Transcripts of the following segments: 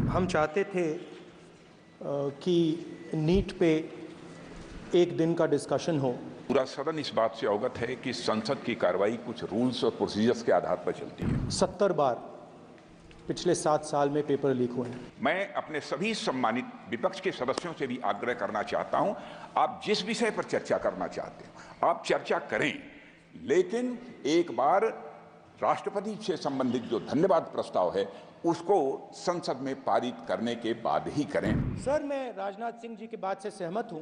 हम चाहते थे कि नीट पे एक दिन का डिस्कशन हो। पूरा सदन इस बात से अवगत है कि संसद की कार्रवाई कुछ रूल्स और प्रोसीजर्स के आधार पर चलती है। 70 बार पिछले 7 साल में पेपर लीक हुए हैं। मैं अपने सभी सम्मानित विपक्ष के सदस्यों से भी आग्रह करना चाहता हूं, आप जिस विषय पर चर्चा करना चाहते हैं आप चर्चा करें, लेकिन एक बार राष्ट्रपति से संबंधित जो धन्यवाद प्रस्ताव है उसको संसद में पारित करने के बाद ही करें। सर, मैं राजनाथ सिंह जी की बात से सहमत हूं,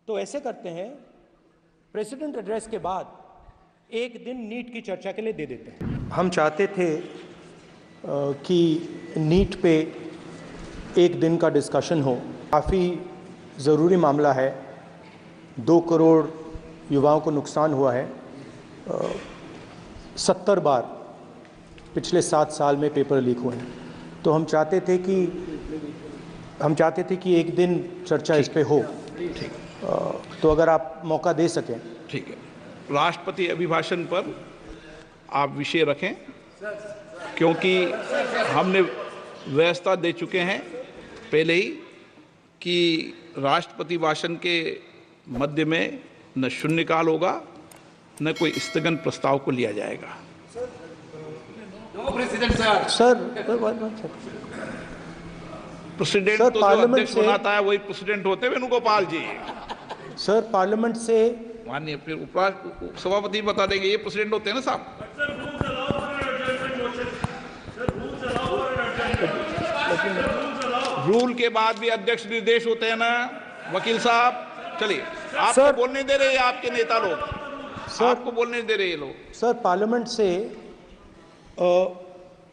तो ऐसे करते हैं, प्रेसिडेंट एड्रेस के बाद एक दिन नीट की चर्चा के लिए दे देते हैं। हम चाहते थे कि नीट पे एक दिन का डिस्कशन हो। काफ़ी ज़रूरी मामला है, 2 करोड़ युवाओं को नुकसान हुआ है। 70 बार पिछले 7 साल में पेपर लीक हुए हैं, तो हम चाहते थे कि एक दिन चर्चा इस पे हो। तो अगर आप मौका दे सकें। ठीक है, राष्ट्रपति अभिभाषण पर आप विषय रखें, क्योंकि हमने व्यवस्था दे चुके हैं पहले ही कि राष्ट्रपति भाषण के मध्य में न शून्यकाल होगा न कोई स्थगन प्रस्ताव को लिया जाएगा। प्रेसिडेंट तो जो अध्यक्ष बनाता है वही प्रेसिडेंट होते हैं वेणुगोपाल जी। सर, पार्लियामेंट से माननीय फिर सभापति बता देंगे, ये प्रेसिडेंट होते हैं ना साहब। रूल के बाद भी अध्यक्ष निर्देश होते हैं ना वकील साहब। चलिए, आपको बोलने दे रहे हैं आपके नेता लोग, आपको बोलने दे रहे हैं लोग। सर, पार्लियामेंट से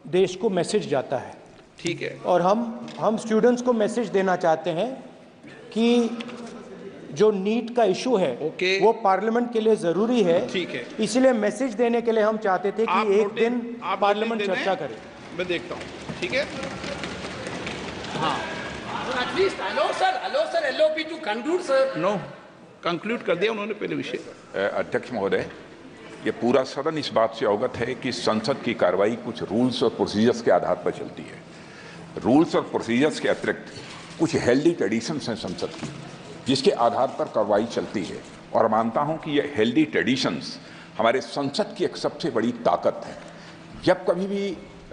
देश को मैसेज जाता है। ठीक है, और हम स्टूडेंट्स को मैसेज देना चाहते हैं कि जो नीट का इशू है वो पार्लियामेंट के लिए जरूरी है। ठीक है, इसलिए मैसेज देने के लिए हम चाहते थे कि एक दिन पार्लियामेंट चर्चा करे। मैं देखता हूँ। ठीक है, हाँ, नो कंक्लूड कर दिया उन्होंने पहले विषय। अध्यक्ष महोदय, ये पूरा सदन इस बात से अवगत है कि संसद की कार्रवाई कुछ रूल्स और प्रोसीजर्स के आधार पर चलती है। रूल्स और प्रोसीजर्स के अतिरिक्त कुछ हेल्दी ट्रेडिशंस हैं संसद की, जिसके आधार पर कार्रवाई चलती है। और मानता हूं कि ये हेल्दी ट्रेडिशंस हमारे संसद की एक सबसे बड़ी ताकत है। जब कभी भी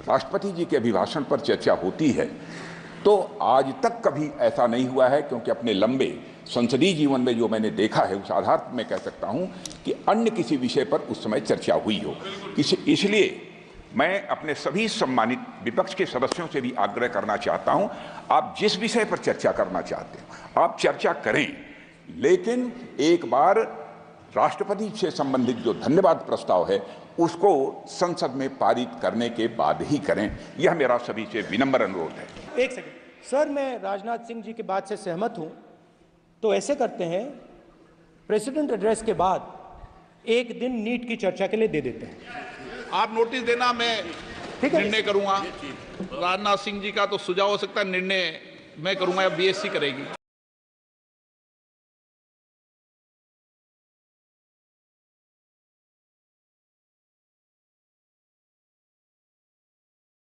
राष्ट्रपति जी के अभिभाषण पर चर्चा होती है तो आज तक कभी ऐसा नहीं हुआ है, क्योंकि अपने लंबे संसदीय जीवन में जो मैंने देखा है उस आधार पर मैं कह सकता हूं कि अन्य किसी विषय पर उस समय चर्चा हुई हो। इसलिए मैं अपने सभी सम्मानित विपक्ष के सदस्यों से भी आग्रह करना चाहता हूं, आप जिस विषय पर चर्चा करना चाहते हैं आप चर्चा करें, लेकिन एक बार राष्ट्रपति से संबंधित जो धन्यवाद प्रस्ताव है उसको संसद में पारित करने के बाद ही करें। यह मेरा सभी से विनम्र अनुरोध है। एक सेकंड सर, मैं राजनाथ सिंह जी की बात से सहमत हूं, तो ऐसे करते हैं, प्रेसिडेंट एड्रेस के बाद एक दिन नीट की चर्चा के लिए दे देते हैं। आप नोटिस देना, मैं निर्णय करूंगा। राजनाथ सिंह जी का तो सुझाव हो सकता है, निर्णय मैं करूंगा या बीएससी करेगी।